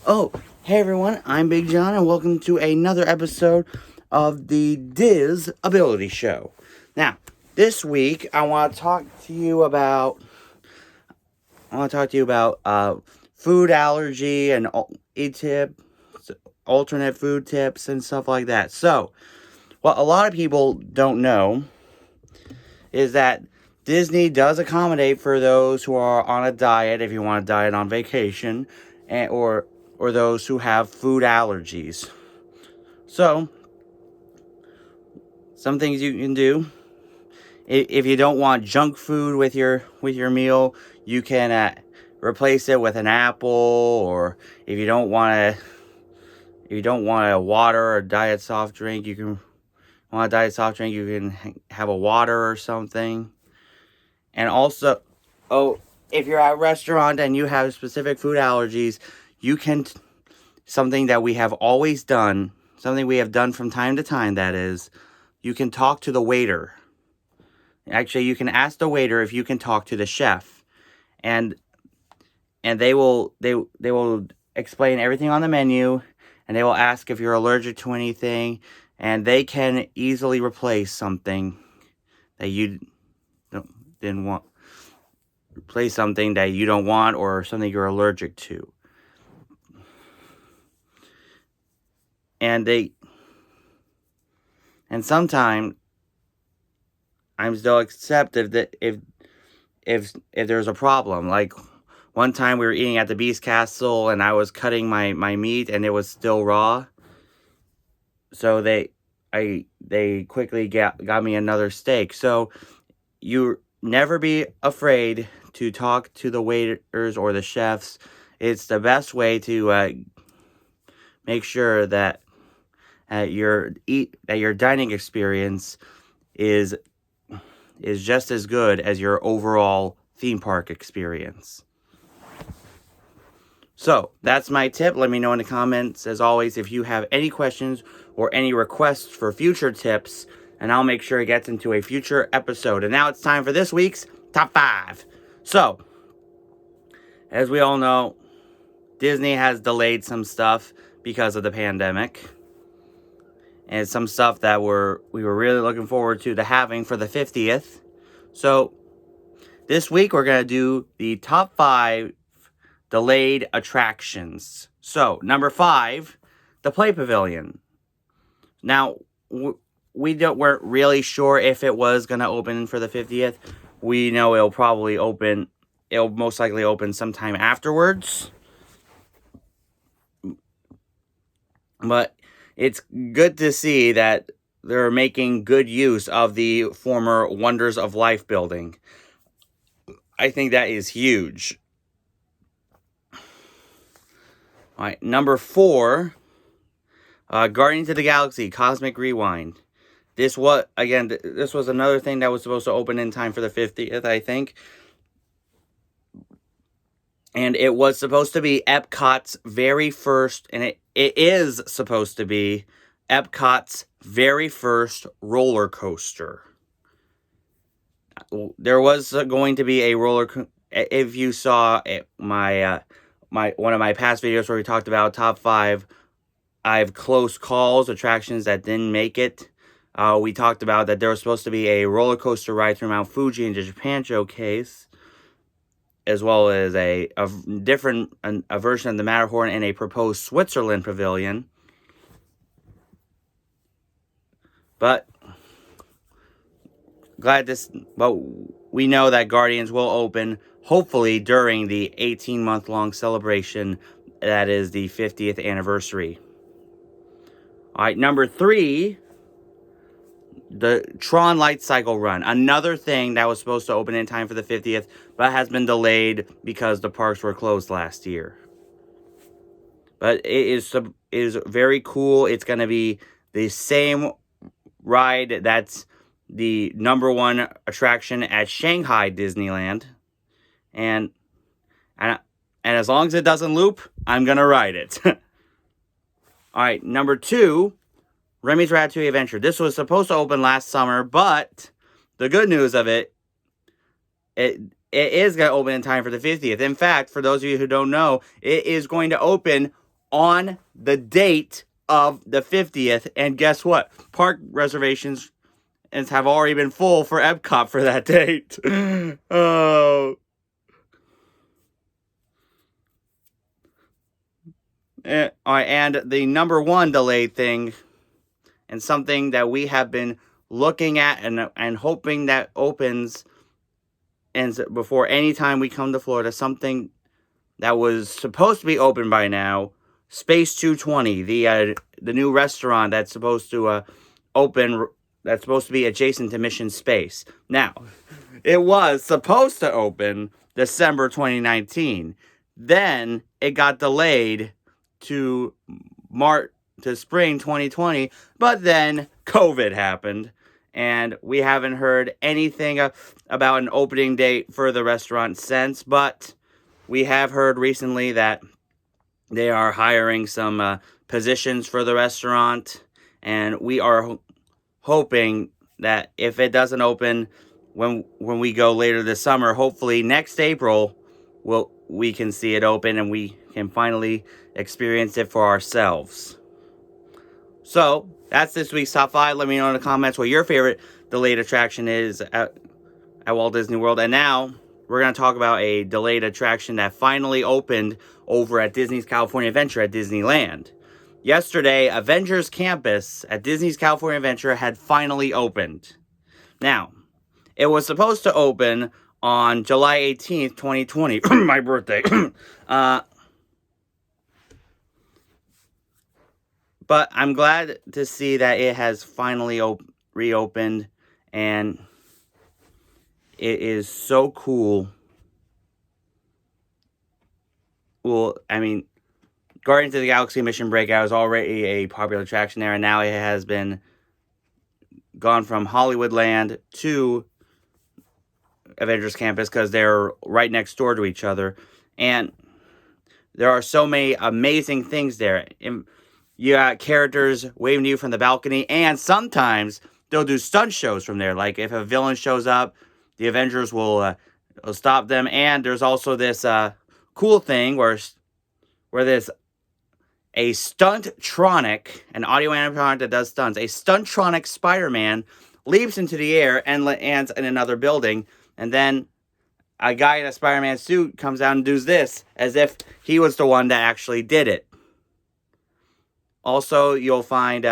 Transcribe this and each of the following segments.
Oh, hey everyone, I'm Big John, and welcome to another episode of the Diz Ability Show. Now, this week I want to talk to you about food allergy and alternate food tips and stuff like that. So, what a lot of people don't know is that Disney does accommodate for those who are on a diet, if you want to diet on vacation, or those who have food allergies. So, some things you can do. If you don't want junk food with your meal, you can replace it with an apple, or if you don't want a water or diet soft drink, you can have a water or something. And also, if you're at a restaurant and you have specific food allergies, you can something that we have always done, something we have done from time to time, that is, you can talk to the waiter. Actually, you can ask the waiter if you can talk to the chef, and they will explain everything on the menu, and they will ask if you're allergic to anything, and they can easily replace something that you didn't want, replace something that you don't want or something you're allergic to, and sometimes they'll accept if there's a problem. Like, one time we were eating at the Beast Castle and I was cutting my meat and it was still raw. So they quickly got me another steak. So you never be afraid to talk to the waiters or the chefs. It's the best way to make sure that your dining experience is just as good as your overall theme park experience. So, that's my tip. Let me know in the comments, as always, if you have any questions or any requests for future tips, and I'll make sure it gets into a future episode. And now it's time for this week's Top 5. So, as we all know, Disney has delayed some stuff because of the pandemic. And some stuff that we were really looking forward to having for the 50th. So, this week we're going to do the top 5 delayed attractions. So, number 5, the Play Pavilion. Now, weren't really sure if it was going to open for the 50th. We know it'll most likely open sometime afterwards. But it's good to see that they're making good use of the former Wonders of Life building. I think that is huge. All right, number 4, Guardians of the Galaxy Cosmic Rewind. This was another thing that was supposed to open in time for the 50th, I think. And it was supposed to be Epcot's very first, and it is supposed to be Epcot's very first roller coaster. There was going to be a roller coaster. If you saw my one of my past videos where we talked about top 5, I have close calls, attractions that didn't make it. We talked about that there was supposed to be a roller coaster ride through Mount Fuji in the Japan Showcase, as well as a version of the Matterhorn and a proposed Switzerland pavilion. But we know that Guardians will open, hopefully, during the 18-month-long celebration that is the 50th anniversary. All right, number 3, the Tron Light Cycle Run. Another thing that was supposed to open in time for the 50th, but has been delayed because the parks were closed last year. But it is very cool. It's going to be the same ride that's the number 1 attraction at Shanghai Disneyland. And as long as it doesn't loop, I'm going to ride it. All right, number 2, Remy's Ratatouille Adventure. This was supposed to open last summer, but the good news of it is going to open in time for the 50th. In fact, for those of you who don't know, it is going to open on the date of the 50th. And guess what? Park reservations have already been full for Epcot for that date. Oh. And the number one delayed thing, and something that we have been looking at and hoping that opens and before any time we come to Florida, something that was supposed to be open by now, Space 220, the new restaurant that's supposed to open, that's supposed to be adjacent to Mission Space. Now, it was supposed to open December 2019. Then it got delayed to spring 2020, but then COVID happened, and we haven't heard anything about an opening date for the restaurant since, but we have heard recently that they are hiring some positions for the restaurant, and we are hoping that if it doesn't open when we go later this summer, hopefully next April, we can see it open and we can finally experience it for ourselves. So, that's this week's Top 5. Let me know in the comments what your favorite delayed attraction is at Walt Disney World. And now, we're going to talk about a delayed attraction that finally opened over at Disney's California Adventure at Disneyland. Yesterday, Avengers Campus at Disney's California Adventure had finally opened. Now, it was supposed to open on July 18th, 2020, my birthday. But I'm glad to see that it has finally reopened, and it is so cool. Well, I mean, Guardians of the Galaxy Mission Breakout is already a popular attraction there, and now it has been gone from Hollywoodland to Avengers Campus because they're right next door to each other, and there are so many amazing things there. You got characters waving to you from the balcony, and sometimes they'll do stunt shows from there. Like if a villain shows up, the Avengers will stop them. And there's also this cool thing where there's a stunt-tronic, an audio animatronic that does stunts. A stunt-tronic Spider-Man leaps into the air and lands in another building, and then a guy in a Spider-Man suit comes out and does this as if he was the one that actually did it. Also, you'll find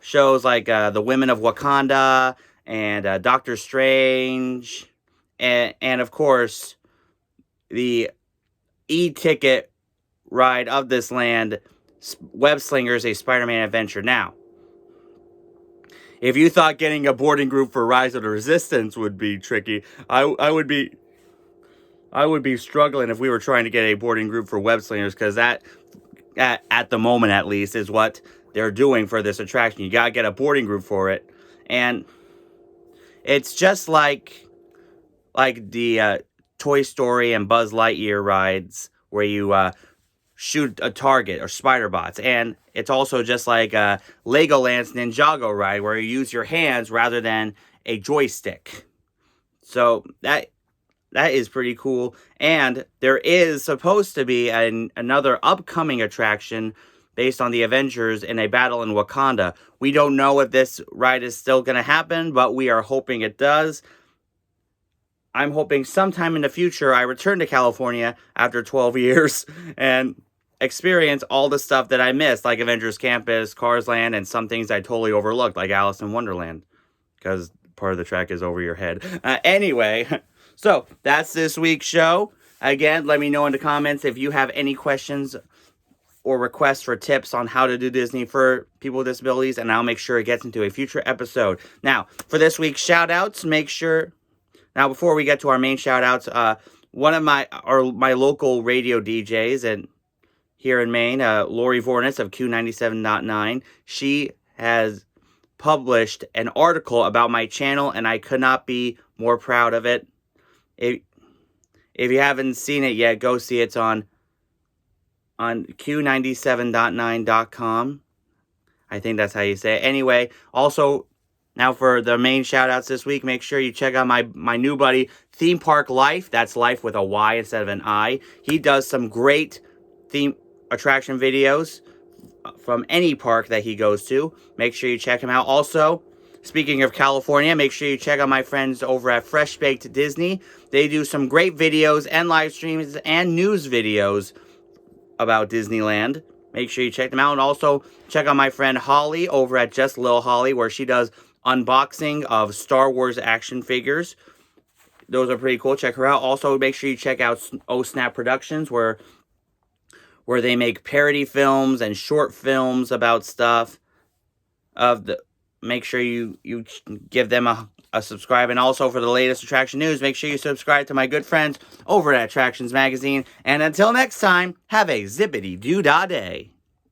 shows like The Women of Wakanda and Doctor Strange. And of course, the e-ticket ride of this land, Web Slingers, a Spider-Man adventure. Now, if you thought getting a boarding group for Rise of the Resistance would be tricky, I would be struggling if we were trying to get a boarding group for Web Slingers, because that, at the moment at least, is what they're doing for this attraction. You gotta get a boarding group for it, and it's just like the Toy Story and Buzz Lightyear rides where you shoot a target or spider bots, and it's also just like Legoland's Ninjago ride where you use your hands rather than a joystick. So that is pretty cool. And there is supposed to be another upcoming attraction based on the Avengers in a battle in Wakanda. We don't know if this ride is still going to happen, but we are hoping it does. I'm hoping sometime in the future I return to California after 12 years and experience all the stuff that I missed, like Avengers Campus, Cars Land, and some things I totally overlooked, like Alice in Wonderland, because part of the track is over your head. Anyway, so that's this week's show. Again, let me know in the comments if you have any questions or requests for tips on how to do Disney for people with disabilities, and I'll make sure it gets into a future episode. Now, for this week's shout-outs, now before we get to our main shout-outs, one of my local radio DJs and here in Maine, Lori Vornis of Q97.9, she has published an article about my channel, and I could not be more proud of it. If you haven't seen it yet, go see it. It's on Q97.9.com. I think that's how you say it. Anyway, also, now for the main shout-outs this week, make sure you check out my new buddy, Theme Park Life. That's Life with a Y instead of an I. He does some great attraction videos from any park that he goes to. Make sure you check him out. Also, speaking of California, make sure you check out my friends over at Fresh Baked Disney. They do some great videos and live streams and news videos about Disneyland. Make sure you check them out. And also, check out my friend Holly over at Just Lil Holly, where she does unboxing of Star Wars action figures. Those are pretty cool. Check her out. Also, make sure you check out Oh Snap Productions, where they make parody films and short films about stuff. Make sure you give them a subscribe. And also, for the latest attraction news, make sure you subscribe to my good friends over at Attractions Magazine. And until next time, have a zippity-doo-dah day.